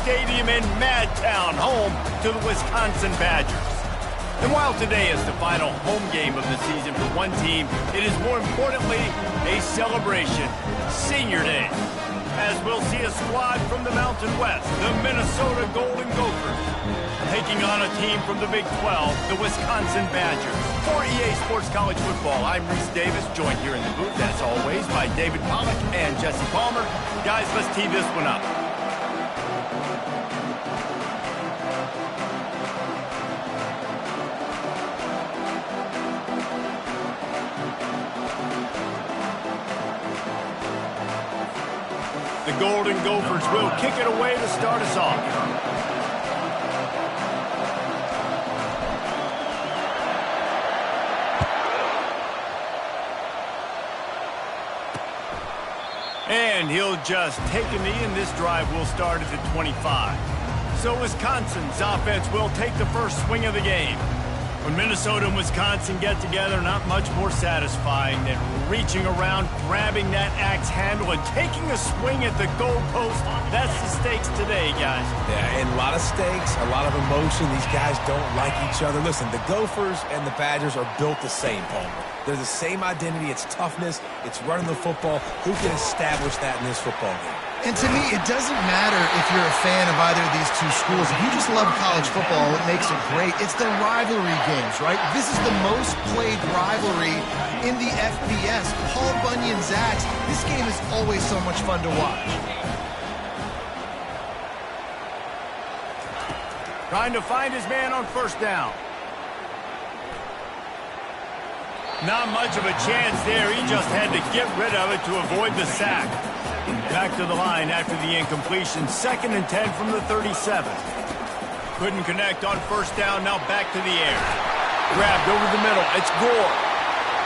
Stadium in Madtown, home to the Wisconsin Badgers. And while today is the final home game of the season for one team, it is more importantly a celebration, Senior Day, as we'll see a squad from the Mountain West, the Minnesota Golden Gophers, taking on a team from the Big 12, the Wisconsin Badgers. For EA Sports College Football, I'm Reese Davis, joined here in the booth, as always, by David Pollack and Jesse Palmer. Guys, let's tee this one up. The Golden Gophers will kick it away to start us off. And he'll just take a knee, and this drive will start at the 25. So Wisconsin's offense will take the first swing of the game. When Minnesota and Wisconsin get together, not much more satisfying than reaching around, grabbing that axe handle, and taking a swing at the goalpost. That's the stakes today, guys. Yeah, and a lot of stakes, a lot of emotion. These guys don't like each other. Listen, the Gophers and the Badgers are built the same, Palmer. They're the same identity. It's toughness. It's running the football. Who can establish that in this football game? And to me, it doesn't matter if you're a fan of either of these two schools. If you just love college football, what makes it great, it's the rivalry games, right? This is the most played rivalry in the FBS. Paul Bunyan-Zax, this game is always so much fun to watch. Trying to find his man on first down. Not much of a chance there. He just had to get rid of it to avoid the sack. Back to the line after the incompletion. 2nd and 10 from the 37. Couldn't connect on first down. Now back to the air. Grabbed over the middle. It's Gore.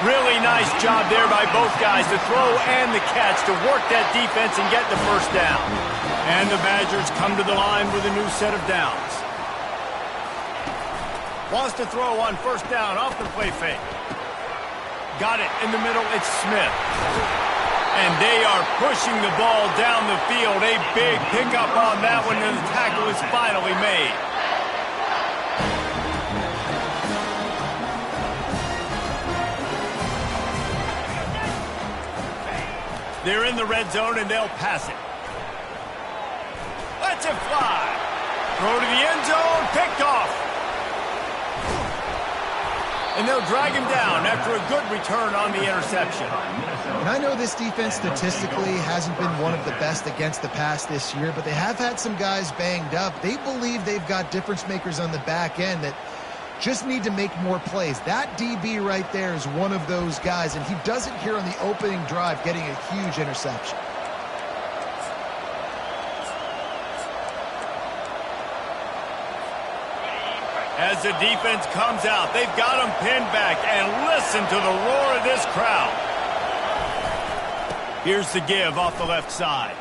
Really nice job there by both guys, the throw and the catch, to work that defense and get the first down. And the Badgers come to the line with a new set of downs. Wants to throw on first down off the play fake. Got it in the middle. It's Smith. And they are pushing the ball down the field. A big pickup on that one, and the tackle is finally made. They're in the red zone, and they'll pass it. Let's it fly. Throw to the end zone. Picked off. And they'll drag him down after a good return on the interception. And I know this defense statistically hasn't been one of the best against the pass this year, but they have had some guys banged up. They believe they've got difference makers on the back end that just need to make more plays. That DB right there is one of those guys, and he does it here on the opening drive, getting a huge interception. As the defense comes out, they've got him pinned back, and listen to the roar of this crowd. Here's the give off the left side.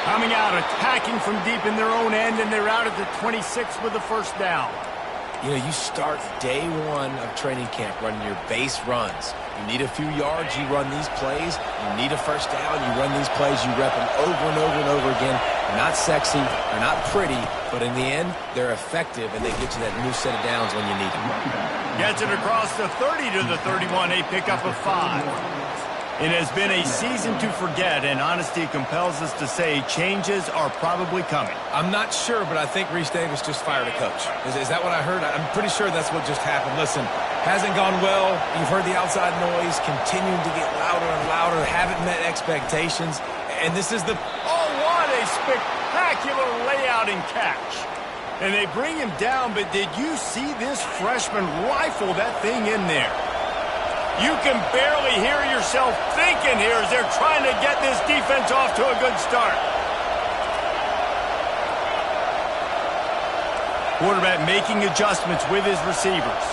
Coming out, attacking from deep in their own end, and they're out at the 26 with the first down. You know, you start day one of training camp running your base runs. You need a few yards, you run these plays. You need a first down, you run these plays. You rep them over and over and over again. They're not sexy, they're not pretty, but in the end, they're effective, and they get you that new set of downs when you need them. Gets it across the 30 to the 31, a pickup of 5. It has been a season to forget, and honesty compels us to say changes are probably coming. I'm not sure, but I think Reese Davis just fired a coach. Is that what I heard? I'm pretty sure that's what just happened. Listen, hasn't gone well. You've heard the outside noise, continuing to get louder and louder, haven't met expectations, and this is the... Oh, what a spectacular layout and catch. And they bring him down, but did you see this freshman rifle that thing in there? You can barely hear yourself thinking here as they're trying to get this defense off to a good start. Quarterback making adjustments with his receivers.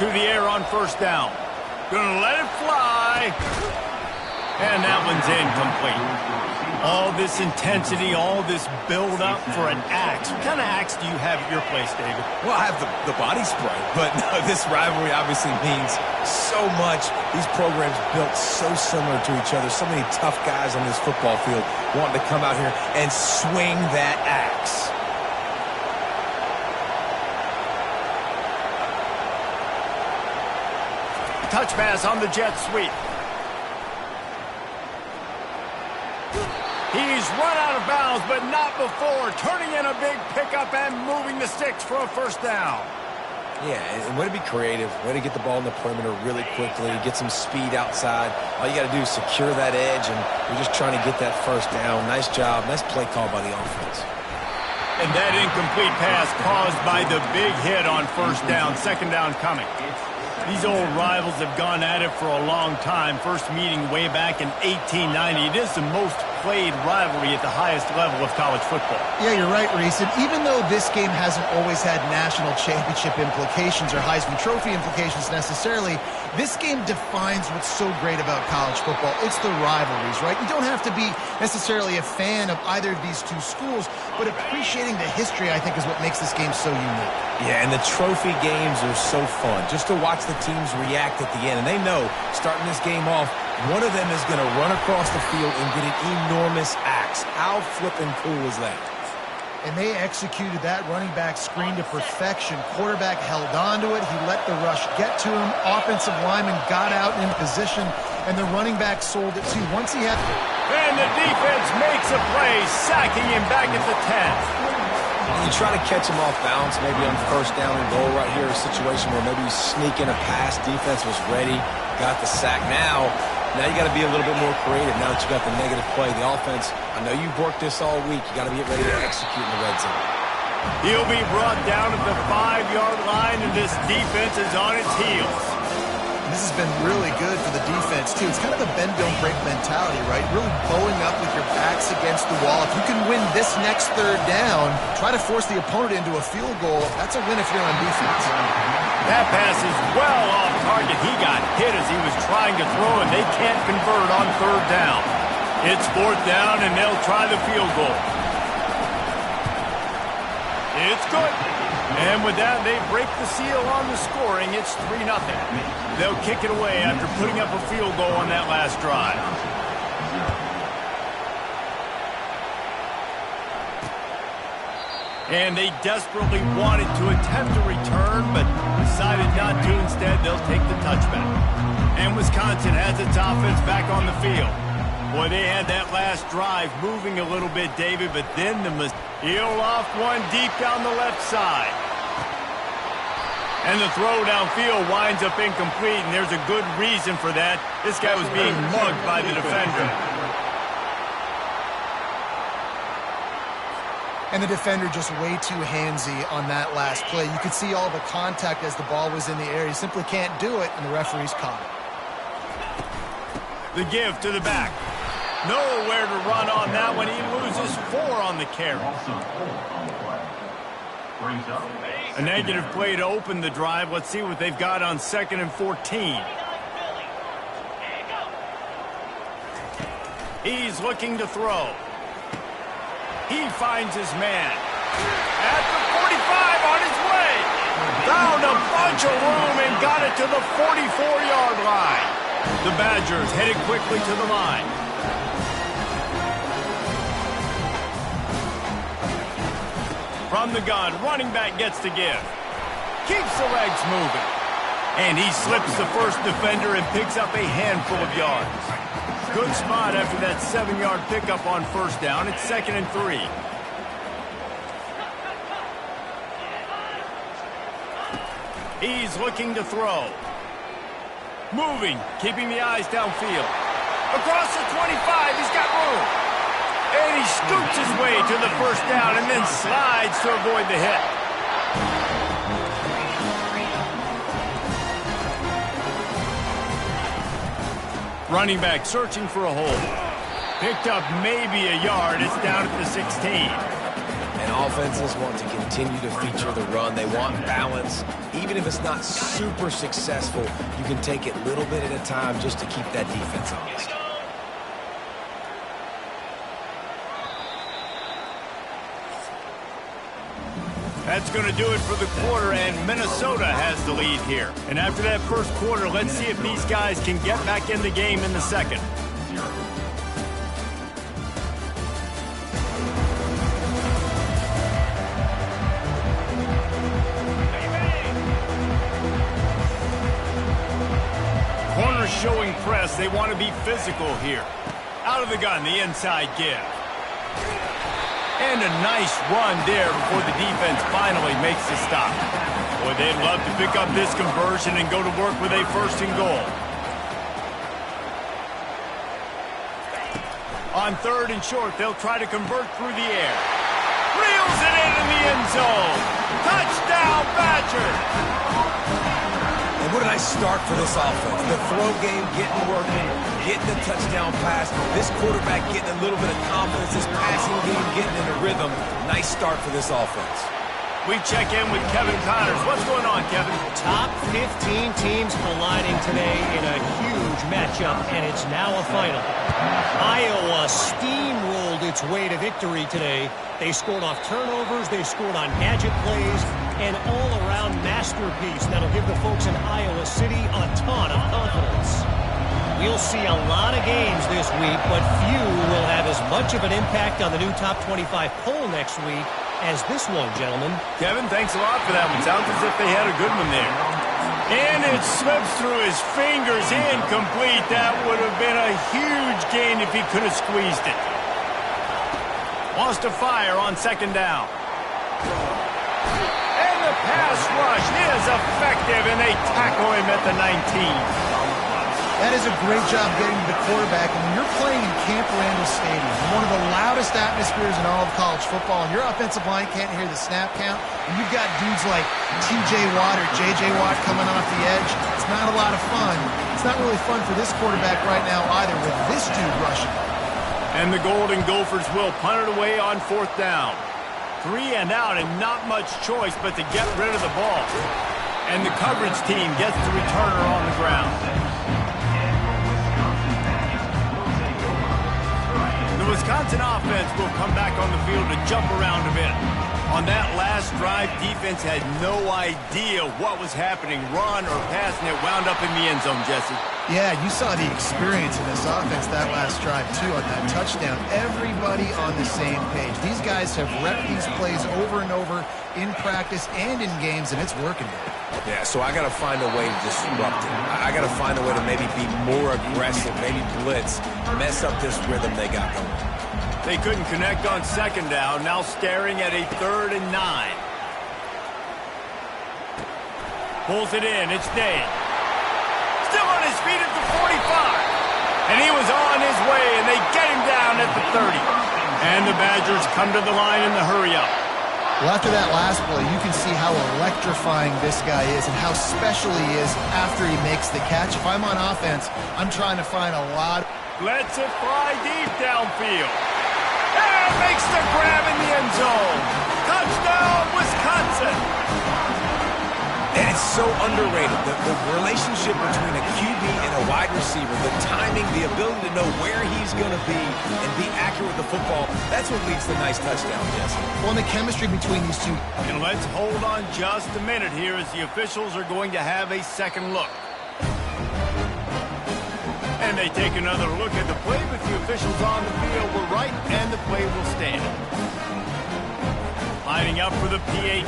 To the air on first down. Gonna let it fly. And that one's incomplete. All this intensity, all this build-up for an axe. What kind of axe do you have at your place, David? Well, I have the body spray, but no, this rivalry obviously means so much. These programs built so similar to each other. So many tough guys on this football field wanting to come out here and swing that axe. Touch pass on the jet sweep. He's run out of bounds, but not before. Turning in a big pickup and moving the sticks for a first down. Yeah, and way to be creative. Way to get the ball in the perimeter really quickly. Get some speed outside. All you got to do is secure that edge, and you're just trying to get that first down. Nice job. Nice play call by the offense. And that incomplete pass caused by the big hit on first down. Second down coming. These old rivals have gone at it for a long time. First meeting way back in 1890. It is the most played rivalry at the highest level of college football. Yeah, you're right, Reese. And even though this game hasn't always had national championship implications or Heisman Trophy implications necessarily, this game defines what's so great about college football. It's the rivalries, right? You don't have to be necessarily a fan of either of these two schools, but appreciating the history, I think, is what makes this game so unique. Yeah, and the trophy games are so fun. Just to watch the teams react at the end. And they know, starting this game off, one of them is going to run across the field and get an enormous axe. How flippin' cool is that? And they executed that running back screen to perfection. Quarterback held on to it. He let the rush get to him. Offensive lineman got out in position, and the running back sold it too. Once he had... And the defense makes a play, sacking him back at the 10. You try to catch him off balance, maybe on first down and goal right here, a situation where maybe you sneak in a pass. Defense was ready, got the sack. Now you got to be a little bit more creative now that you got the negative play. The offense, I know you've worked this all week. You got to get ready to execute in the red zone. He'll be brought down at the 5-yard line, and this defense is on its heels. This has been really good for the defense, too. It's kind of a bend-don't-break mentality, right? Really bowing up with your backs against the wall. If you can win this next third down, try to force the opponent into a field goal. That's a win if you're on defense. That pass is well off target. He got hit as he was trying to throw, and they can't convert on third down. It's fourth down, and they'll try the field goal. It's good. And with that, they break the seal on the scoring. It's 3-0. They'll kick it away after putting up a field goal on that last drive. And they desperately wanted to attempt a return, but decided not to. Instead, they'll take the touchback. And Wisconsin has its offense back on the field. Boy, they had that last drive moving a little bit, David, but then he'll off one deep down the left side. And the throw downfield winds up incomplete, and there's a good reason for that. This guy was being mugged by the defender. And the defender just way too handsy on that last play. You could see all the contact as the ball was in the air. He simply can't do it, and the referee's caught it. The give to the back. Nowhere to run on that one. He loses 4 on the carry. A negative play to open the drive. Let's see what they've got on 2nd and 14. He's looking to throw. He finds his man. At the 45 on his way. Found a bunch of room and got it to the 44-yard line. The Badgers headed quickly to the line. From the gun, running back gets to give. Keeps the legs moving. And he slips the first defender and picks up a handful of yards. Good spot after that 7-yard pickup on first down. It's 2nd and 3. He's looking to throw. Moving, keeping the eyes downfield. Across the 25, he's got room. And he scoots his way to the first down and then slides to avoid the hit. Running back searching for a hole. Picked up maybe a yard. It's down at the 16. And offenses want to continue to feature the run. They want balance. Even if it's not super successful, you can take it little bit at a time just to keep that defense honest. That's going to do it for the quarter, and Minnesota has the lead here. And after that first quarter, let's see if these guys can get back in the game in the second. Corner showing press. They want to be physical here. Out of the gun, the inside give. And a nice run there before the defense finally makes the stop. Boy, they'd love to pick up this conversion and go to work with a first and goal. On third and short, they'll try to convert through the air. Reels it in the end zone. Touchdown, Badgers! And what a nice start for this offense. The throw game getting working, getting the touchdown pass. This quarterback getting a little bit of confidence. This passing game getting in a rhythm. Nice start for this offense. We check in with Kevin Connors. What's going on, Kevin? Top 15 teams colliding today in a huge matchup, and it's now a final. Iowa steamrolled its way to victory today. They scored off turnovers, they scored on gadget plays, an all-around masterpiece that'll give the folks in Iowa City a ton of confidence. We'll see a lot of games this week, but few will have as much of an impact on the new top 25 poll next week as this one, gentlemen. Kevin, thanks a lot for that one. Sounds as if they had a good one there. And it slips through his fingers, incomplete. That would have been a huge gain if he could have squeezed it. Wants to fire on second down. And the pass rush is effective, and they tackle him at the 19. That is a great job getting to the quarterback. And when you're playing in Camp Randall Stadium, one of the loudest atmospheres in all of college football, and your offensive line can't hear the snap count, and you've got dudes like T.J. Watt or J.J. Watt coming off the edge, it's not a lot of fun. It's not really fun for this quarterback right now either with this dude rushing. And the Golden Gophers will punt it away on fourth down. 3 and out, and not much choice but to get rid of the ball. And the coverage team gets the returner on the ground. The Wisconsin offense will come back on the field to jump around a bit. On that last drive, defense had no idea what was happening, run or pass, and it wound up in the end zone, Jesse. Yeah, you saw the experience in this offense that last drive, too, on that touchdown. Everybody on the same page. These guys have repped these plays over and over in practice and in games, and it's working. Yeah, so I got to find a way to disrupt it. I got to find a way to maybe be more aggressive, maybe blitz, mess up this rhythm they got going. They couldn't connect on second down, now staring at a 3rd and 9. Pulls it in, it's Dane. Still on his feet at the 45. And he was on his way, and they get him down at the 30. And the Badgers come to the line in the hurry-up. Well, after that last play, you can see how electrifying this guy is and how special he is after he makes the catch. If I'm on offense, I'm trying to find a lot. Lets it fly deep downfield. And makes the grab in the end zone. Touchdown, Wisconsin. And it's so underrated. The relationship between a QB and a wide receiver, the timing, the ability to know where he's going to be and be accurate with the football, that's what leads to nice touchdown, Jesse. Well, and the chemistry between these two. And let's hold on just a minute here as the officials are going to have a second look. And they take another look at the play, but the officials on the field were right, and the play will stand. Lining up for the PAT.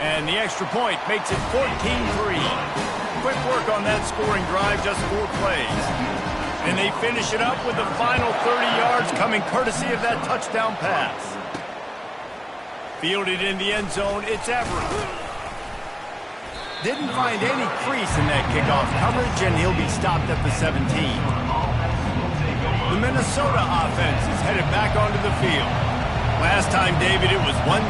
And the extra point makes it 14-3. Quick work on that scoring drive, just 4 plays. And they finish it up with the final 30 yards coming courtesy of that touchdown pass. Fielded in the end zone, it's Everett. Didn't find any crease in that kickoff coverage, and he'll be stopped at the 17. The Minnesota offense is headed back onto the field. Last time, David, it was 1-2-3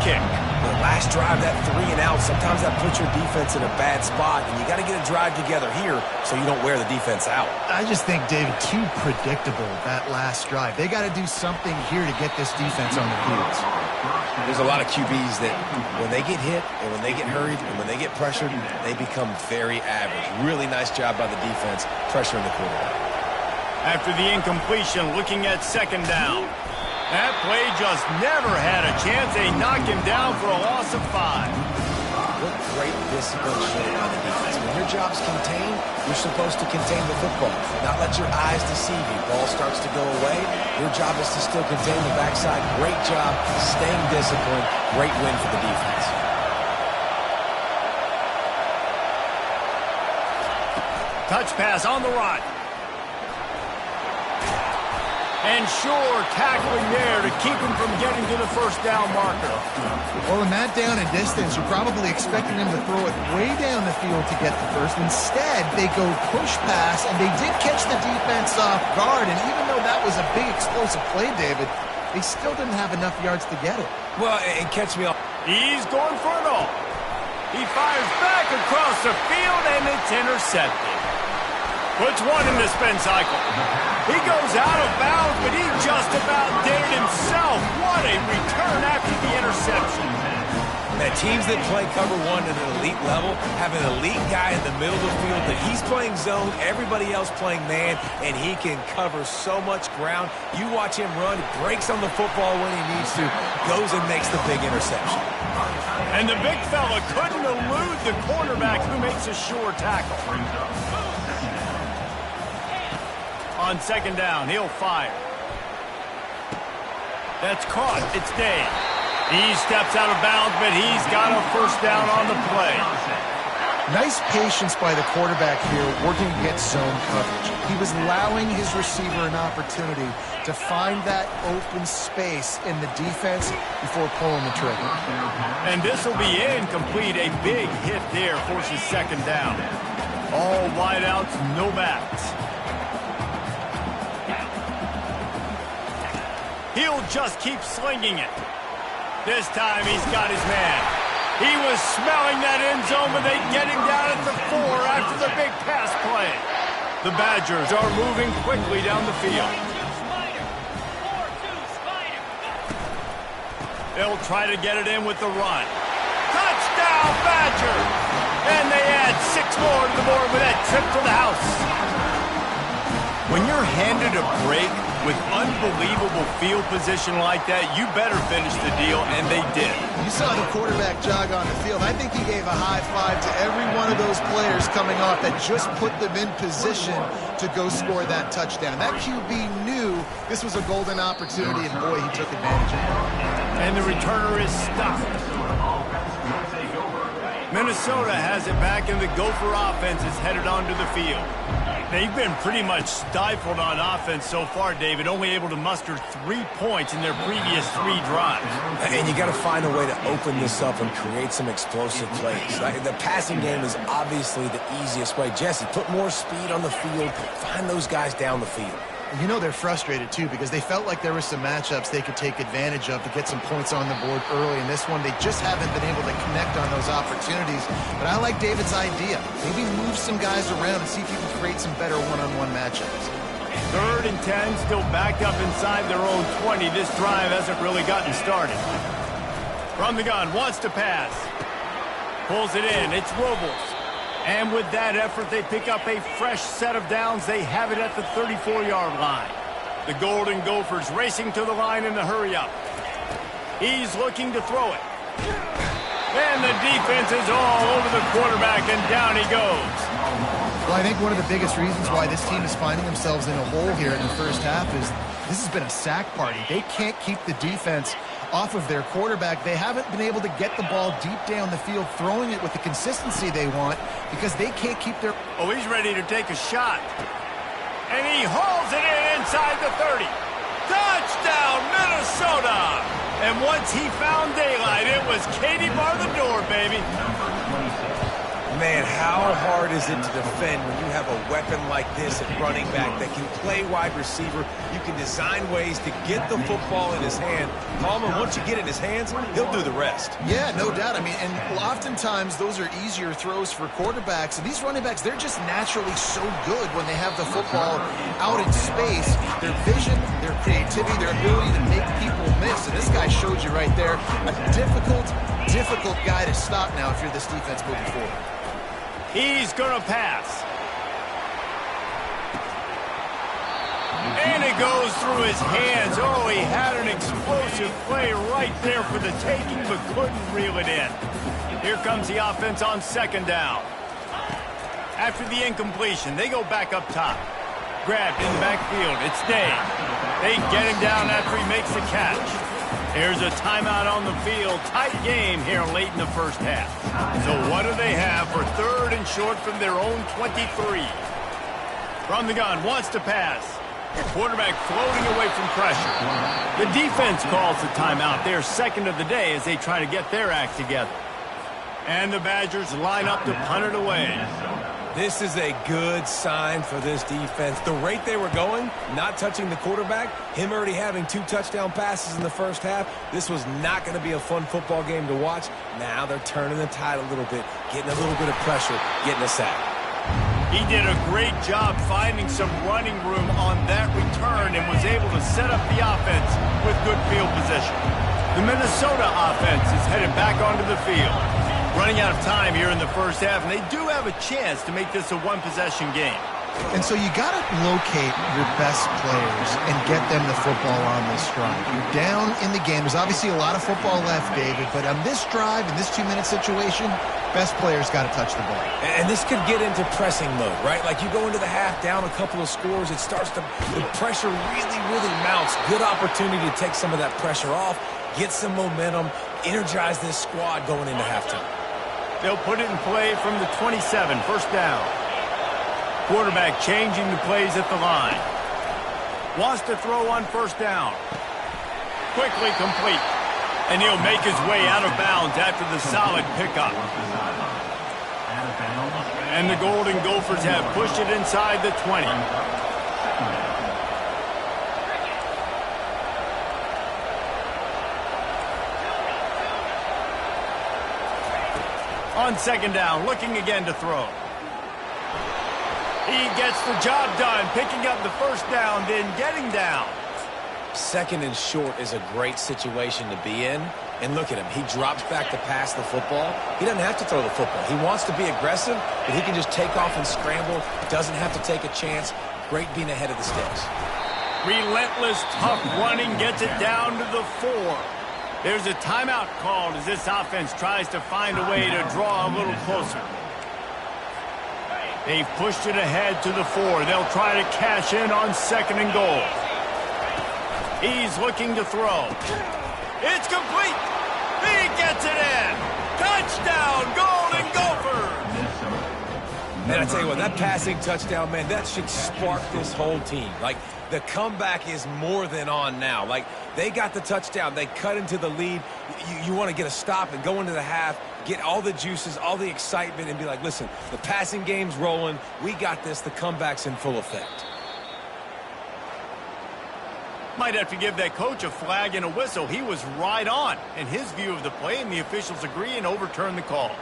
kick. The last drive, that 3 and out, sometimes that puts your defense in a bad spot, and you got to get a drive together here so you don't wear the defense out. I just think, David, too predictable, that last drive. They got to do something here to get this defense on the field. There's a lot of QBs that when they get hit and when they get hurried and when they get pressured, they become very average. Really nice job by the defense pressuring the quarterback. After the incompletion, looking at second down. That play just never had a chance. They knock him down for a loss of 5. What great discipline shown by the defense. When your job's contained, you're supposed to contain the football, not let your eyes deceive you. Ball starts to go away. Your job is to still contain the backside. Great job staying disciplined. Great win for the defense. Touch pass on the run. And sure tackling there to keep him from getting to the first down marker. Well, in that down and distance, you're probably expecting him to throw it way down the field to get the first. Instead, they go push pass, and they did catch the defense off guard. And even though that was a big explosive play, David, they still didn't have enough yards to get it. Well, and catch me off. He's going for it all. He fires back across the field, and it's intercepted. Puts one in the spin cycle. He goes out of bounds, but he just about did it himself. What a return after the interception. Now, teams that play cover one at an elite level have an elite guy in the middle of the field that he's playing zone, everybody else playing man, and he can cover so much ground. You watch him run, breaks on the football when he needs to, goes and makes the big interception. And the big fella couldn't elude the cornerback who makes a sure tackle. On second down, he'll fire. That's caught. It's Day. He steps out of bounds, but he's got a first down on the play. Nice patience by the quarterback here working against zone coverage. He was allowing his receiver an opportunity to find that open space in the defense before pulling the trigger. And this will be incomplete. A big hit there forces second down. All wideouts, no backs. He'll just keep slinging it. This time he's got his man. He was smelling that end zone, but they get him down at the 4 after the big pass play. The Badgers are moving quickly down the field. They'll try to get it in with the run. Touchdown, Badgers! And they add 6 more to the board with that trip to the house. When you're handed a break with unbelievable field position like that, you better finish the deal, and they did. You saw the quarterback jog on the field. I think he gave a high five to every one of those players coming off that just put them in position to go score that touchdown. That QB knew this was a golden opportunity, and boy, he took advantage of it. And the returner is stopped. Minnesota has it back, and the Gopher offense is headed onto the field. They've been pretty much stifled on offense so far, David, only able to muster 3 points in their previous 3 drives. And you got to find a way to open this up and create some explosive plays. The passing game is obviously the easiest way. Jesse, put more speed on the field, find those guys down the field. You know they're frustrated, too, because they felt like there were some matchups they could take advantage of to get some points on the board early. In this one, they just haven't been able to connect on those opportunities. But I like David's idea. Maybe move some guys around and see if you can create some better one-on-one matchups. 3rd and 10, still backed up inside their own 20. This drive hasn't really gotten started. From the gun, wants to pass. Pulls it in. It's Robles. And with that effort, they pick up a fresh set of downs. They have it at the 34-yard line. The Golden Gophers racing to the line in the hurry-up. He's looking to throw it. And the defense is all over the quarterback, and down he goes. Well, I think one of the biggest reasons why this team is finding themselves in a hole here in the first half is this has been a sack party. They can't keep the defense off of their quarterback. They haven't been able to get the ball deep down the field, throwing it with the consistency they want because they can't keep their... Oh, he's ready to take a shot. And he hauls it in inside the 30. Touchdown, Minnesota! And once he found daylight, it was Katie bar the door, baby. Man, how hard is it to defend when you have a weapon like this at running back that can play wide receiver? You can design ways to get the football in his hand. Palmer, once you get it in his hands, he'll do the rest. Yeah, no doubt. I mean, and oftentimes those are easier throws for quarterbacks. And these running backs, they're just naturally so good when they have the football out in space. Their vision, their creativity, their ability to make people miss. And this guy showed you right there, a difficult guy to stop now if you're this defense moving forward. He's going to pass. goes through his hands. Oh, he had an explosive play right there for the taking, but couldn't reel it in. Here comes the offense on second down. After the incompletion, they go back up top. Grabbed in the backfield. It's Day. They get him down after he makes the catch. There's a timeout on the field. Tight game here late in the first half. So what do they have for third and short from their own 23? From the gun, wants to pass. Quarterback floating away from pressure. The defense calls the timeout. Their second of the day as they try to get their act together. And the Badgers line up to punt it away. This is a good sign for this defense. The rate they were going, not touching the quarterback, him already having 2 touchdown passes in the first half, this was not going to be a fun football game to watch. Now they're turning the tide a little bit, getting a little bit of pressure, getting a sack. He did a great job finding some running room on that return and was able to set up the offense with good field position. The Minnesota offense is headed back onto the field. Running out of time here in the first half, and they do have a chance to make this a one-possession game. And so you got to locate your best players and get them the football on this drive. You're down in the game. There's obviously a lot of football left, David, but on this drive, in this 2-minute situation, best players got to touch the ball. And this could get into pressing mode, right? Like you go into the half down a couple of scores, it starts to, the pressure really mounts. Good opportunity to take some of that pressure off, get some momentum, energize this squad going into halftime. They'll put it in play from the 27, first down. Quarterback changing the plays at the line. Wants to throw on first down. Quickly complete. And he'll make his way out of bounds after the solid pickup. And the Golden Gophers have pushed it inside the 20. On second down, looking again to throw. He gets the job done, picking up the first down, then getting down. Second and short is a great situation to be in. And look at him. He drops back to pass the football. He doesn't have to throw the football. He wants to be aggressive, but he can just take off and scramble. Doesn't have to take a chance. Great being ahead of the sticks. Relentless, tough running gets it down to the 4. There's a timeout called as this offense tries to find a way to draw a little closer. They've pushed it ahead to the 4. They'll try to cash in on second and goal. He's looking to throw. It's complete. He gets it in. Touchdown, Golden Gophers. Man, I tell you what, that passing touchdown, man, that should spark this whole team. Like, the comeback is more than on now. Like, they got the touchdown. They cut into the lead. You want to get a stop and go into the half, get all the juices, all the excitement, and be like, listen, the passing game's rolling. We got this. The comeback's in full effect. Might have to give that coach a flag and a whistle. He was right on in his view of the play, and the officials agree and overturn the call.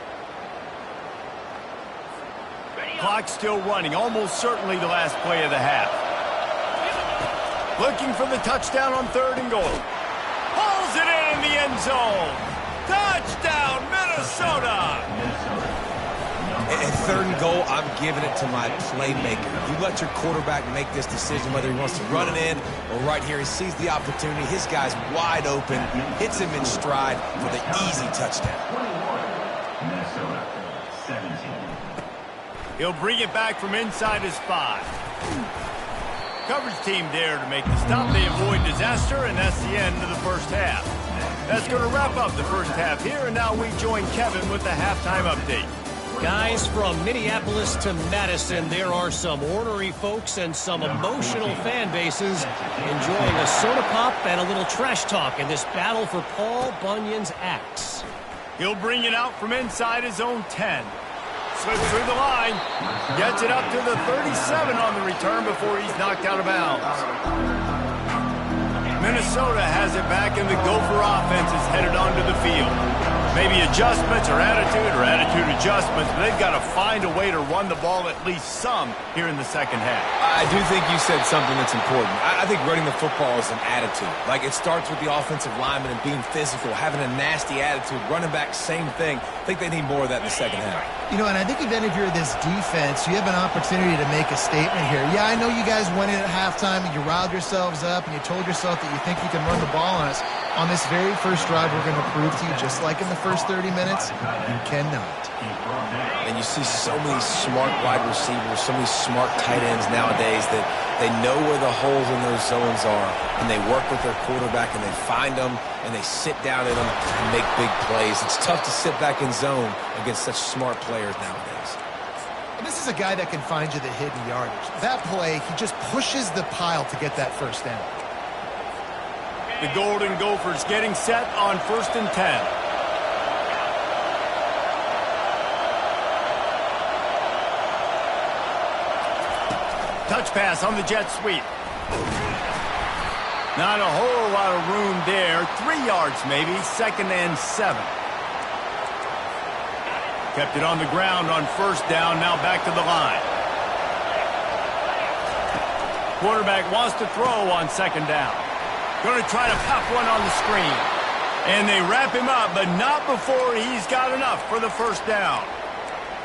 Clock still running, almost certainly the last play of the half. Looking for the touchdown on third and goal. Pulls it in the end zone. Touchdown, Minnesota! At third and goal, I'm giving it to my playmaker. You let your quarterback make this decision, whether he wants to run it in or right here. He sees the opportunity. His guy's wide open, hits him in stride for the easy touchdown. Minnesota, 17. He'll bring it back from inside his 5. Coverage team there to make the stop. They avoid disaster, and that's the end of the first half. That's going to wrap up the first half here, and now we join Kevin with the halftime update. Guys, from Minneapolis to Madison, there are some ornery folks and some emotional fan bases enjoying a soda pop and a little trash talk in this battle for Paul Bunyan's axe. He'll bring it out from inside his own 10. Slips through the line, gets it up to the 37 on the return before he's knocked out of bounds. Minnesota has it back, and the Gopher offense is headed onto the field. Maybe adjustments or attitude adjustments, but they've got to find a way to run the ball at least some here in the second half. I do think you said something that's important. I think running the football is an attitude. Like, it starts with the offensive lineman and being physical, having a nasty attitude. Running back, same thing. I think they need more of that in the second half. You know, and I think even if you're this defense, you have an opportunity to make a statement here. Yeah, I know you guys went in at halftime and you riled yourselves up and you told yourself that you think you can run the ball on us. On this very first drive, we're going to prove to you, just like in the first 30 minutes, you cannot. And you see so many smart wide receivers, so many smart tight ends nowadays that they know where the holes in those zones are, and they work with their quarterback, and they find them, and they sit down in them and make big plays. It's tough to sit back in zone against such smart players nowadays. And this is a guy that can find you the hidden yardage. That play, he just pushes the pile to get that first down. The Golden Gophers getting set on 1st and 10. Touch pass on the jet sweep. Not a whole lot of room there. 3 yards maybe. 2nd and 7. Kept it on the ground on 1st down. Now back to the line. Quarterback wants to throw on 2nd down. Going to try to pop one on the screen. And they wrap him up, but not before he's got enough for the 1st down.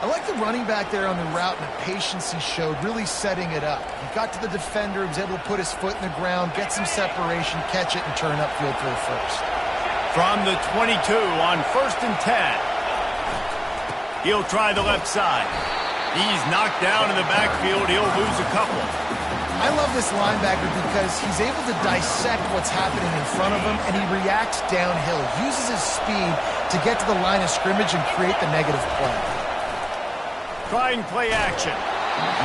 I like the running back there on the route and the patience he showed, really setting it up. He got to the defender, he was able to put his foot in the ground, get some separation, catch it, and turn upfield for a first. From the 22 on 1st and 10. He'll try the left side. He's knocked down in the backfield. He'll lose a couple. I love this linebacker because he's able to dissect what's happening in front of him, and he reacts downhill, uses his speed to get to the line of scrimmage and create the negative play. Trying play action.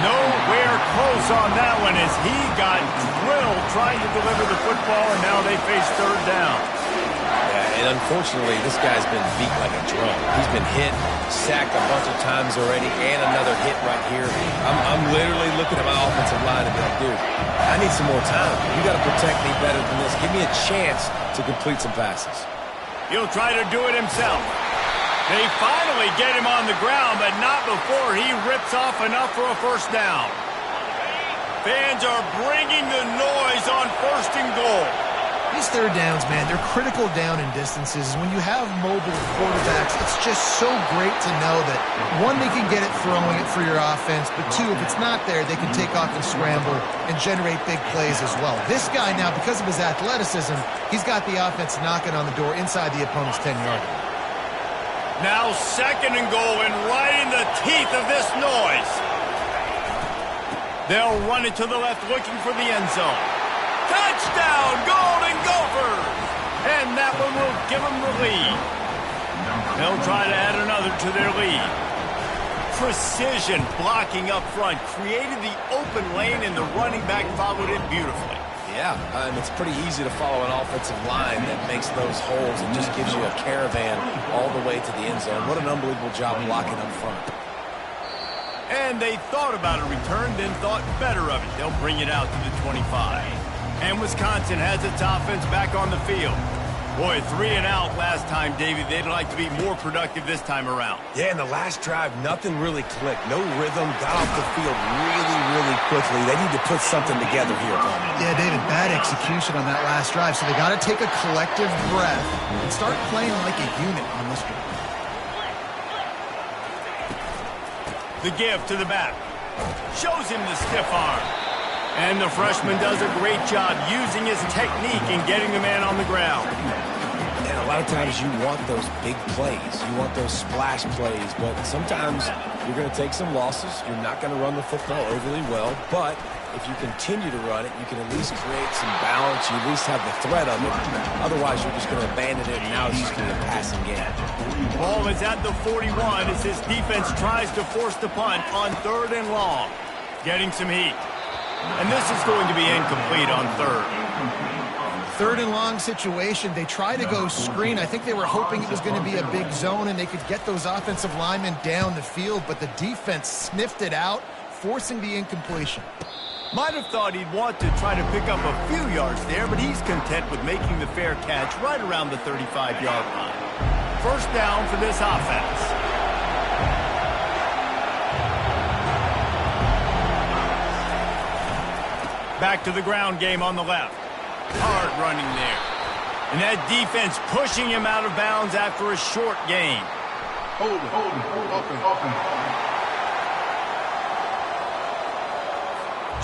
Nowhere close on that one as he got drilled trying to deliver the football, and now they face 3rd down. Yeah, and unfortunately, this guy's been beat like a drum. He's been hit, sacked a bunch of times already, and another hit right here. I'm literally looking at my offensive line and be like, dude, I need some more time. You got to protect me better than this. Give me a chance to complete some passes. He'll try to do it himself. They finally get him on the ground, but not before he rips off enough for a 1st down. Fans are bringing the noise on 1st and goal. These 3rd downs, man, they're critical down in distances. When you have mobile quarterbacks, it's just so great to know that, 1, they can get it throwing it for your offense, but 2, if it's not there, they can take off and scramble and generate big plays as well. This guy now, because of his athleticism, he's got the offense knocking on the door inside the opponent's 10-yard line. Now 2nd and goal, and right in the teeth of this noise. They'll run it to the left, looking for the end zone. Touchdown, Golden Gophers! And that one will give them the lead. They'll try to add another to their lead. Precision blocking up front created the open lane, and the running back followed it beautifully. Yeah, and it's pretty easy to follow an offensive line that makes those holes and just gives you a caravan all the way to the end zone. What an unbelievable job blocking up front. And they thought about a return, then thought better of it. They'll bring it out to the 25. And Wisconsin has its offense back on the field. Boy, 3 and out last time, Davey. They'd like to be more productive this time around. Yeah, in the last drive, nothing really clicked. No rhythm, got off the field really quickly. They need to put something together here, Tony. Yeah, David, bad execution on that last drive, so they got to take a collective breath and start playing like a unit on this drive. The give to the back. Shows him the stiff arm. And the freshman does a great job using his technique and getting the man on the ground. And a lot of times you want those big plays. You want those splash plays. But sometimes you're going to take some losses. You're not going to run the football overly well. But if you continue to run it, you can at least create some balance. You at least have the threat of it. Otherwise, you're just going to abandon it, and now it's just going to be a passing game. Ball is at the 41 as his defense tries to force the punt on 3rd and long. Getting some heat. And this is going to be incomplete on 3rd. 3rd and long situation. They try to go screen. I think they were hoping it was going to be a big zone and they could get those offensive linemen down the field, but the defense sniffed it out, forcing the incompletion. Might have thought he'd want to try to pick up a few yards there, but he's content with making the fair catch right around the 35-yard line. first down for this offense. Back to the ground game on the left. Hard running there. And that defense pushing him out of bounds after a short gain. Hold it.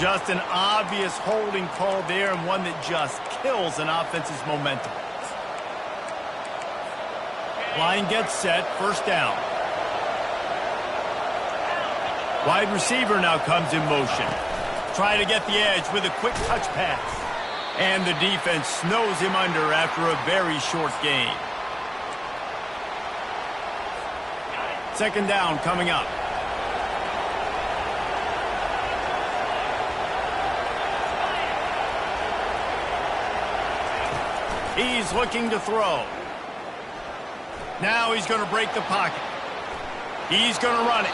Just an obvious holding call there, and one that just kills an offense's momentum. Line gets set, first down. Wide receiver now comes in motion. Trying to get the edge with a quick touch pass. And the defense snows him under after a very short gain. Second down coming up. He's looking to throw. Now he's going to break the pocket. He's going to run it.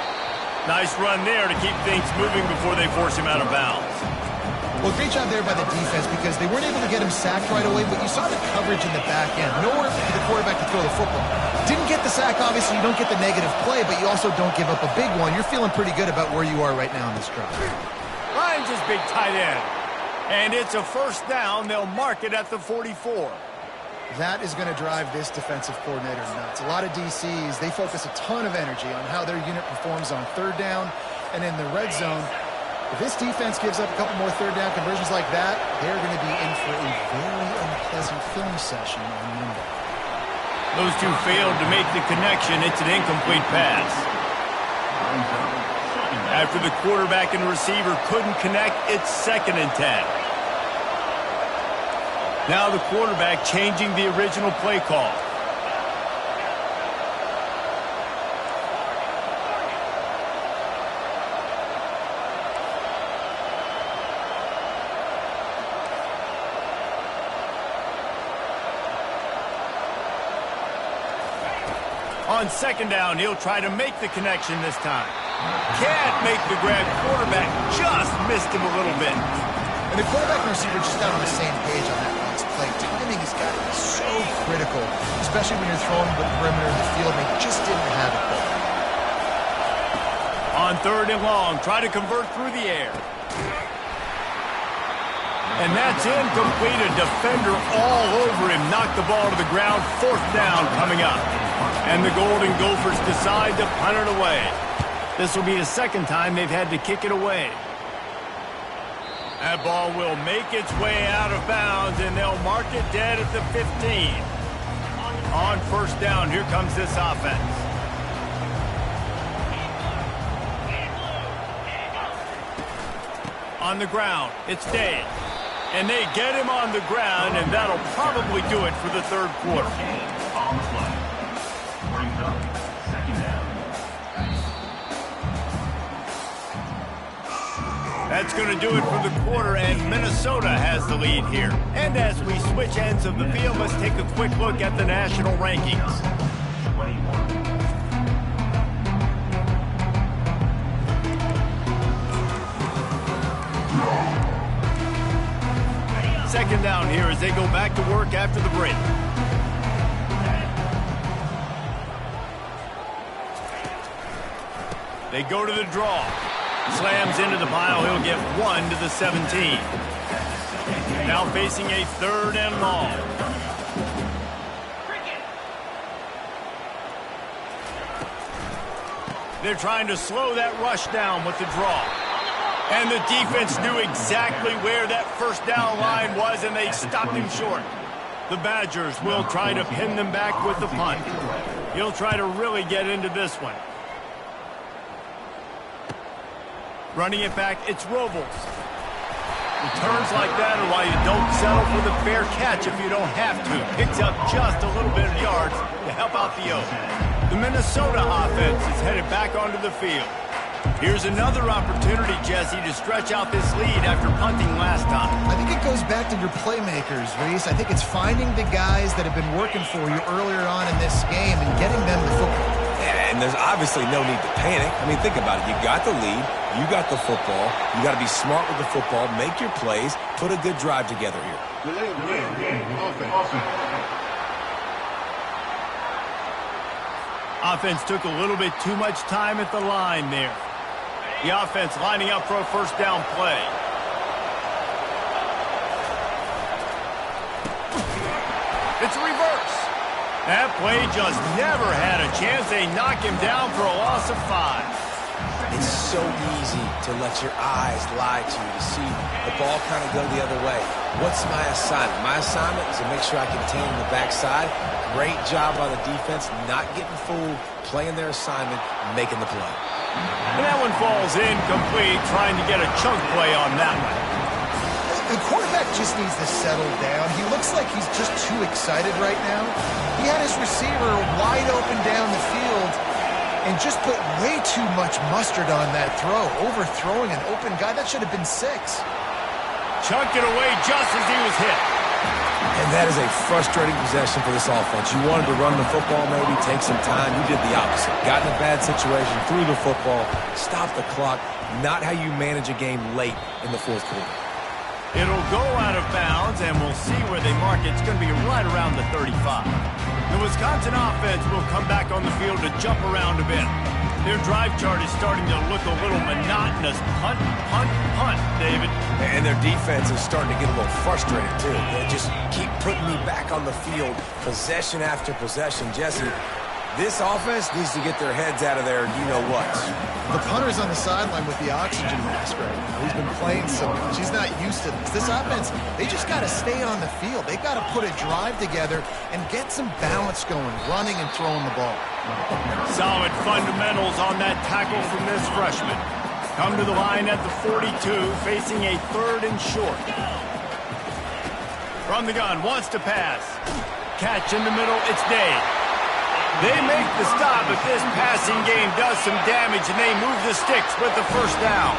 Nice run there to keep things moving before they force him out of bounds. Well, great job there by the defense because they weren't able to get him sacked right away, but you saw the coverage in the back end. Nowhere for the quarterback to throw the football. Didn't get the sack, obviously. You don't get the negative play, but you also don't give up a big one. You're feeling pretty good about where you are right now in this drive. Finds his big tight end. And it's a first down. They'll mark it at the 44. That is going to drive this defensive coordinator nuts. A lot of DCs, they focus a ton of energy on how their unit performs on third down and in the red zone. If this defense gives up a couple more third down conversions like that, they're going to be in for a very unpleasant film session on Monday. Those two failed to make the connection. It's an incomplete pass. After the quarterback and receiver couldn't connect, it's 2nd and 10. Now the quarterback changing the original play call. On second down, he'll try to make the connection this time. Can't make the grab. Quarterback just missed him a little bit. And the quarterback and receiver just got on the same page on that last play. Timing has got to be so critical, especially when you're throwing the perimeter of the field. They just didn't have it there. On third and long, try to convert through the air. And that's incomplete. A defender all over him. Knocked the ball to the ground. Fourth down coming up. And the Golden Gophers decide to punt it away. This will be the second time they've had to kick it away. That ball will make its way out of bounds, and they'll mark it dead at the 15. On first down, here comes this offense. On the ground, it's Day. And they get him on the ground, and that'll probably do it for the third quarter. On the play. Brings up second down. That's going to do it for the quarter, and Minnesota has the lead here. And as we switch ends of the field, let's take a quick look at the national rankings. 21. Second down here as they go back to work after the break. They go to the draw. Slams into the pile. He'll get 1 to the 17. Now facing a third and long. They're trying to slow that rush down with the draw. And the defense knew exactly where that first down line was, and they stopped him short. The Badgers will try to pin them back with the punt. He'll try to really get into this one. Running it back, it's Robles. Returns like that are why you don't settle for the fair catch if you don't have to. Picks up just a little bit of yards to help out the Oaks. The Minnesota offense is headed back onto the field. Here's another opportunity, Jesse, to stretch out this lead after punting last time. I think it goes back to your playmakers, Reese. I think it's finding the guys that have been working for you earlier on in this game and getting them the football. Yeah, and there's obviously no need to panic. I mean, think about it. You got the lead. You got the football. You got to be smart with the football. Make your plays. Put a good drive together here. Offense took a little bit too much time at the line there. The offense lining up for a first down play. It's a reverse. That play just never had a chance. They knock him down for a loss of 5. It's so easy to let your eyes lie to you, to see the ball kind of go the other way. What's my assignment? My assignment is to make sure I contain the backside. Great job by the defense, not getting fooled, playing their assignment, making the play. And that one falls incomplete, trying to get a chunk play on that one. The quarterback just needs to settle down. He looks like he's just too excited right now. He had his receiver wide open down the field and just put way too much mustard on that throw, overthrowing an open guy. That should have been 6. Chucked it away just as he was hit. And that is a frustrating possession for this offense. You wanted to run the football, maybe take some time. You did the opposite. Got in a bad situation, threw the football, stopped the clock. Not how you manage a game late in the fourth quarter. It'll go out of bounds, and we'll see where they mark it. It's going to be right around the 35. The Wisconsin offense will come back on the field to jump around a bit. Their drive chart is starting to look a little monotonous. Punt, punt, punt, David. And their defense is starting to get a little frustrated, too. They just keep putting me back on the field, possession after possession. Jesse, this offense needs to get their heads out of there, you-know-what. The punter's on the sideline with the oxygen mask right now. He's been playing so much. He's not used to this. This offense, they just got to stay on the field. They got to put a drive together and get some balance going, running and throwing the ball. Solid fundamentals on that tackle from this freshman. Come to the line at the 42, facing a 3rd and short. From the gun, wants to pass. Catch in the middle, it's Dave. They make the stop, but this passing game does some damage, and they move the sticks with the first down.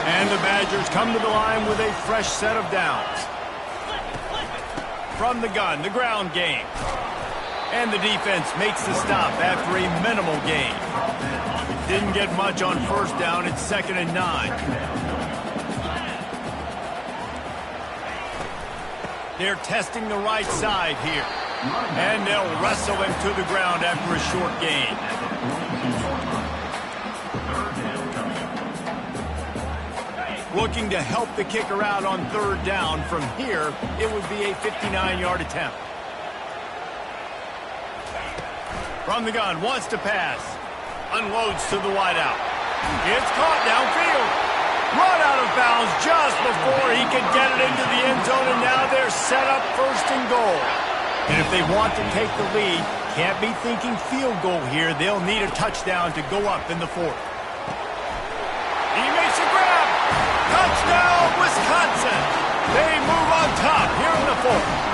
And the Badgers come to the line with a fresh set of downs. From the gun, the ground game. And the defense makes the stop after a minimal gain. Didn't get much on first down. It's 2nd and 9. They're testing the right side here. And they'll wrestle him to the ground after a short gain. Looking to help the kicker out on 3rd down. From here, it would be a 59-yard attempt. From the gun, wants to pass. Unloads to the wideout. It's caught downfield. Run out of bounds just before he could get it into the end zone, and now they're set up 1st and goal. And if they want to take the lead, can't be thinking field goal here. They'll need a touchdown to go up in the 4th. He makes a grab. Touchdown, Wisconsin. They move on top here in the 4th.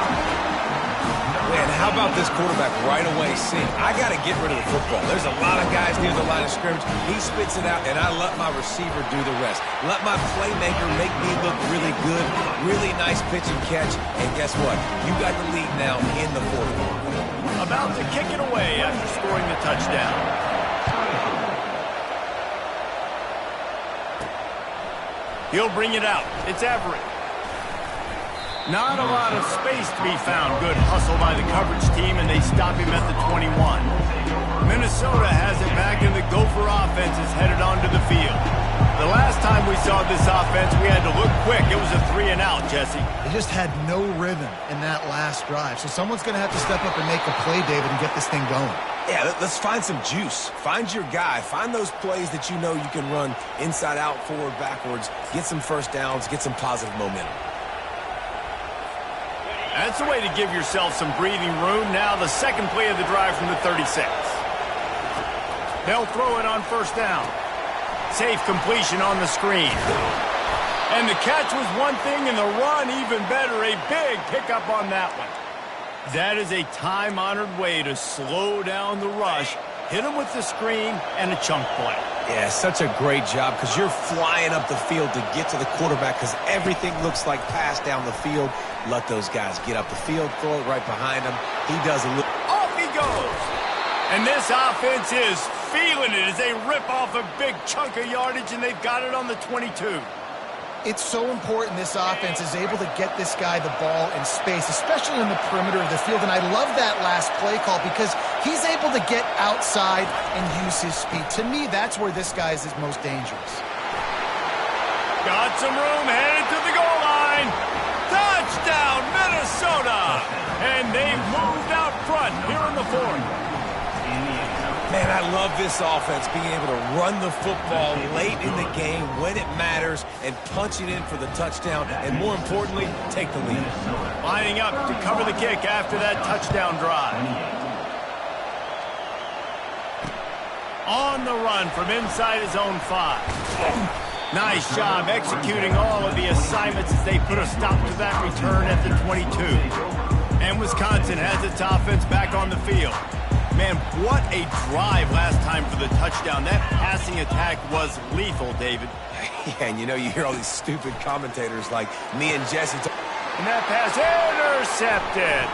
Man, how about this quarterback right away seeing, I got to get rid of the football. There's a lot of guys near the line of scrimmage. He spits it out, and I let my receiver do the rest. Let my playmaker make me look really good. Really nice pitch and catch. And guess what? You got the lead now in the 4th quarter. About to kick it away after scoring the touchdown. He'll bring it out. It's Everett. Not a lot of space to be found. Good hustle by the coverage team, and they stop him at the 21. Minnesota has it back, and the Gopher offense is headed onto the field. The last time we saw this offense, we had to look quick. It was a 3-and-out, Jesse. They just had no rhythm in that last drive. So someone's going to have to step up and make a play, David, and get this thing going. Yeah, let's find some juice. Find your guy. Find those plays that you know you can run inside out, forward, backwards. Get some first downs. Get some positive momentum. That's the way to give yourself some breathing room. Now the second play of the drive from the 36. They'll throw it on first down. Safe completion on the screen. And the catch was one thing, and the run even better. A big pickup on that one. That is a time-honored way to slow down the rush, hit him with the screen, and a chunk play. Yeah, such a great job because you're flying up the field to get to the quarterback because everything looks like pass down the field. Let those guys get up the field, throw it right behind him. He does a little. Off he goes. And this offense is feeling it as they rip off a big chunk of yardage, and they've got it on the 22. It's so important this offense is able to get this guy the ball in space, especially in the perimeter of the field. And I love that last play call because he's able to get outside and use his speed. To me, that's where this guy is his most dangerous. Got some room, headed to the goal line. Touchdown, Minnesota! And they've moved out front here in the fourth. Man, I love this offense, being able to run the football late in the game when it matters and punch it in for the touchdown, and more importantly, take the lead. Lining up to cover the kick after that touchdown drive. On the run from inside his own 5. Nice job executing all of the assignments as they put a stop to that return at the 22. And Wisconsin has its offense back on the field. Man, what a drive last time for the touchdown. That passing attack was lethal, David. Yeah, and you know, you hear all these stupid commentators like me and Jesse. And that pass intercepted.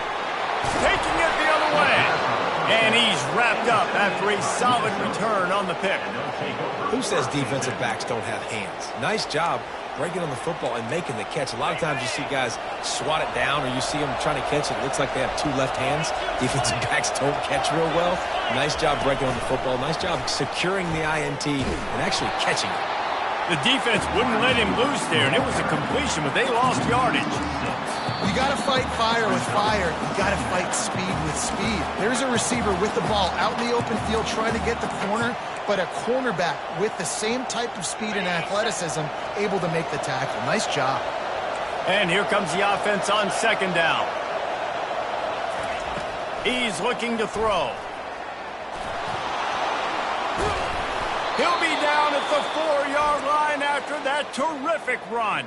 Taking it the other way. And he's wrapped up after a solid return on the pick. Who says defensive backs don't have hands? Nice job breaking on the football and making the catch. A lot of times you see guys swat it down or you see them trying to catch it. It looks like they have 2 left hands. Defensive backs don't catch real well. Nice job breaking on the football. Nice job securing the INT and actually catching it. The defense wouldn't let him loose there, and it was a completion, but they lost yardage. You got to fight fire with fire. You got to fight speed with speed. There's a receiver with the ball out in the open field trying to get the corner, but a cornerback with the same type of speed and athleticism able to make the tackle. Nice job. And here comes the offense on second down. He's looking to throw. He'll be down at the 4-yard line after that terrific run.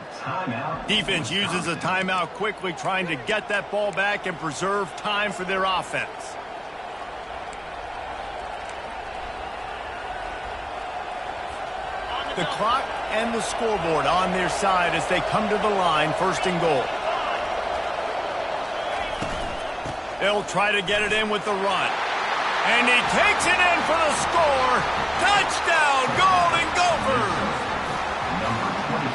Defense uses a timeout quickly, trying to get that ball back and preserve time for their offense. The clock and the scoreboard on their side as they come to the line, first and goal. They'll try to get it in with the run. And he takes it in for the score. Touchdown, Golden Gophers!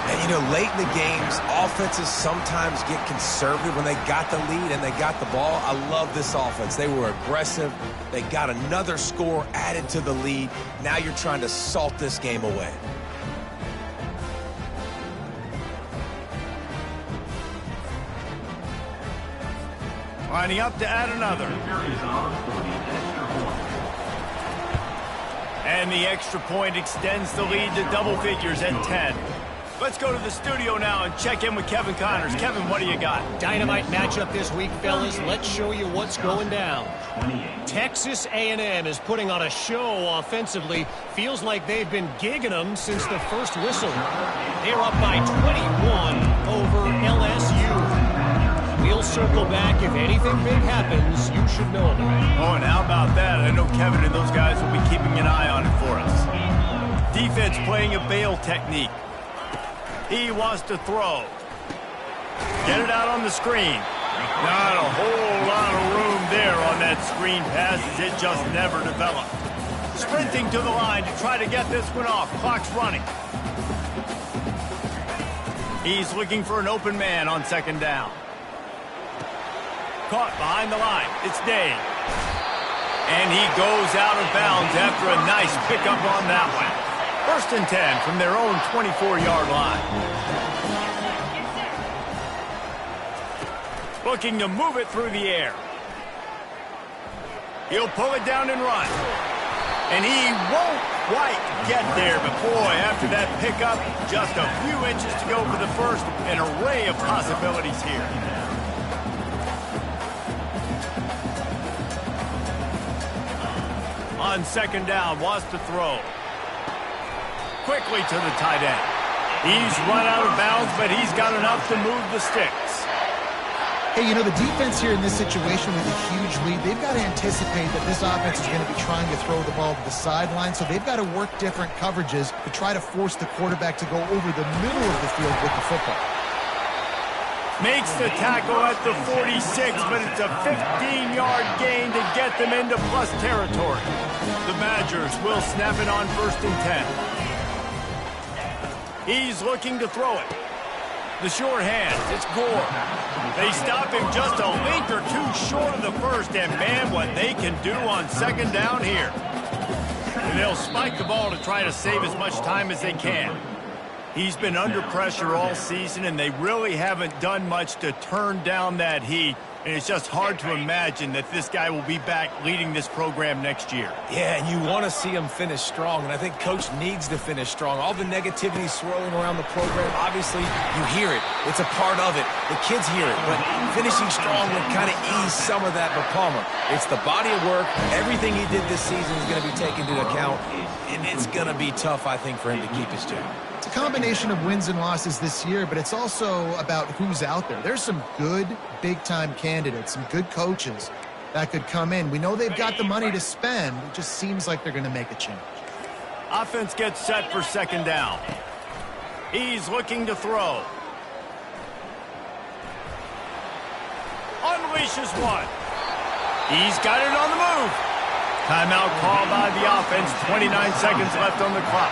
And, you know, late in the games, offenses sometimes get conservative when they got the lead and they got the ball. I love this offense. They were aggressive. They got another score added to the lead. Now you're trying to salt this game away. Lining up to add another. And the extra point extends the lead to double figures at 10. Let's go to the studio now and check in with Kevin Connors. Kevin, what do you got? Dynamite matchup this week, fellas. Let's show you what's going down. Texas A&M is putting on a show offensively. Feels like they've been gigging them since the first whistle. They're up by 21 over LSU. We'll circle back. If anything big happens, you should know about it. Oh, and how about that? I know Kevin and those guys will be keeping an eye on it for us. Defense playing a bail technique. He wants to throw. Get it out on the screen. Not a whole lot of room there on that screen pass as it just never developed. Sprinting to the line to try to get this one off. Clock's running. He's looking for an open man on second down. Caught behind the line. It's Day. And he goes out of bounds after a nice pickup on that one. First and 10 from their own 24-yard line. Looking to move it through the air. He'll pull it down and run. And he won't quite get there. But boy, after that pickup, just a few inches to go for the first. An array of possibilities here. On second down, wants to throw. Quickly to the tight end. He's run out of bounds, but he's got enough to move the sticks. Hey, you know, the defense here in this situation with a huge lead, they've got to anticipate that this offense is going to be trying to throw the ball to the sideline, so they've got to work different coverages to try to force the quarterback to go over the middle of the field with the football. Makes the tackle at the 46, but it's a 15-yard gain to get them into plus territory. The Badgers will snap it on first and 10. He's looking to throw it. The sure hands, it's Gore. They stop him just a length or two short of the first, and man, what they can do on second down here. And they'll spike the ball to try to save as much time as they can. He's been under pressure all season, and they really haven't done much to turn down that heat. And it's just hard to imagine that this guy will be back leading this program next year. Yeah, and you want to see him finish strong, and I think Coach needs to finish strong. All the negativity swirling around the program, obviously, you hear it. It's a part of it. The kids hear it, but finishing strong would kind of ease some of that for Palmer. It's the body of work. Everything he did this season is going to be taken into account, and it's going to be tough, I think, for him to keep his job. It's a combination of wins and losses this year, but it's also about who's out there. There's some good big-time candidates, some good coaches that could come in. We know they've got the money to spend. It just seems like they're going to make a change. Offense gets set for second down. He's looking to throw. Unleashes one. He's got it on the move. Timeout called by the offense. 29 seconds left on the clock.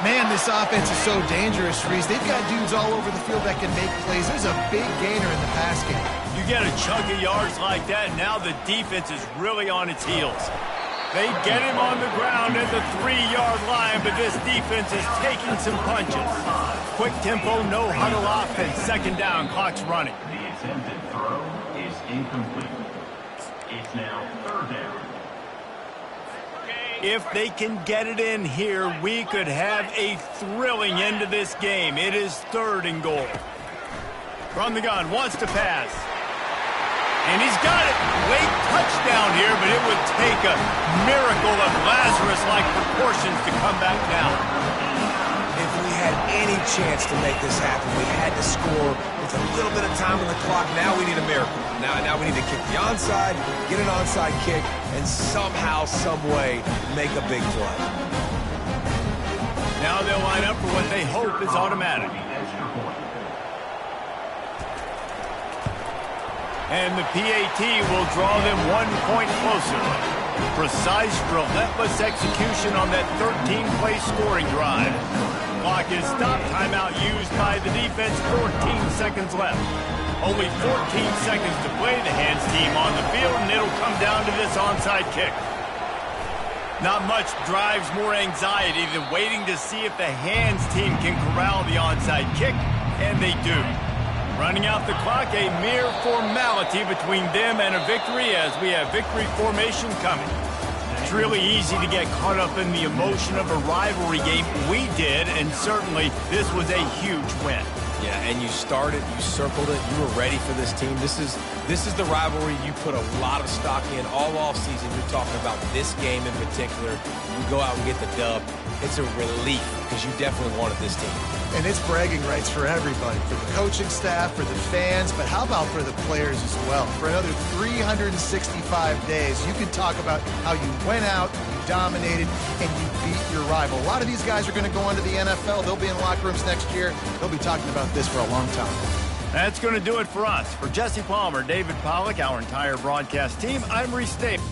Man, this offense is so dangerous, Reese. They've got dudes all over the field that can make plays. There's a big gainer in the pass game. You get a chunk of yards like that, now the defense is really on its heels. They get him on the ground at the 3-yard line, but this defense is taking some punches. Quick tempo, no huddle offense. Second down, clock's running. The attempted throw is incomplete. It's now third down. If they can get it in here, we could have a thrilling end to this game. It is third and goal. From the gun, wants to pass. And he's got it. Late touchdown here, but it would take a miracle of Lazarus-like proportions to come back down. If we had any chance to make this happen, we had to score with a little bit of time on the clock. Now we need a miracle. Now we need to kick the onside, get an onside kick, and somehow, some way, make a big play. Now they'll line up for what they hope is automatic. And the PAT will draw them 1 point closer. Precise, relentless execution on that 13-play scoring drive. Clock is stopped. Timeout used by the defense. 14 seconds left. Only 14 seconds to play. The hands team on the field, and it'll come down to this onside kick. Not much drives more anxiety than waiting to see if the hands team can corral the onside kick, and they do. Running out the clock, a mere formality between them and a victory as we have victory formation coming. It's really easy to get caught up in the emotion of a rivalry game. We did, and certainly this was a huge win. Yeah, and you started, you circled it, you were ready for this team. This is the rivalry you put a lot of stock in all offseason. You're talking about this game in particular. You go out and get the dub. It's a relief because you definitely wanted this team. And it's bragging rights for everybody, for the coaching staff, for the fans, but how about for the players as well? For another 365 days, you can talk about how you went out, you dominated, and you beat your rival. A lot of these guys are going to go on to the NFL. They'll be in locker rooms next year. They'll be talking about this for a long time. That's going to do it for us. For Jesse Palmer, David Pollack, our entire broadcast team, I'm Reese Davis.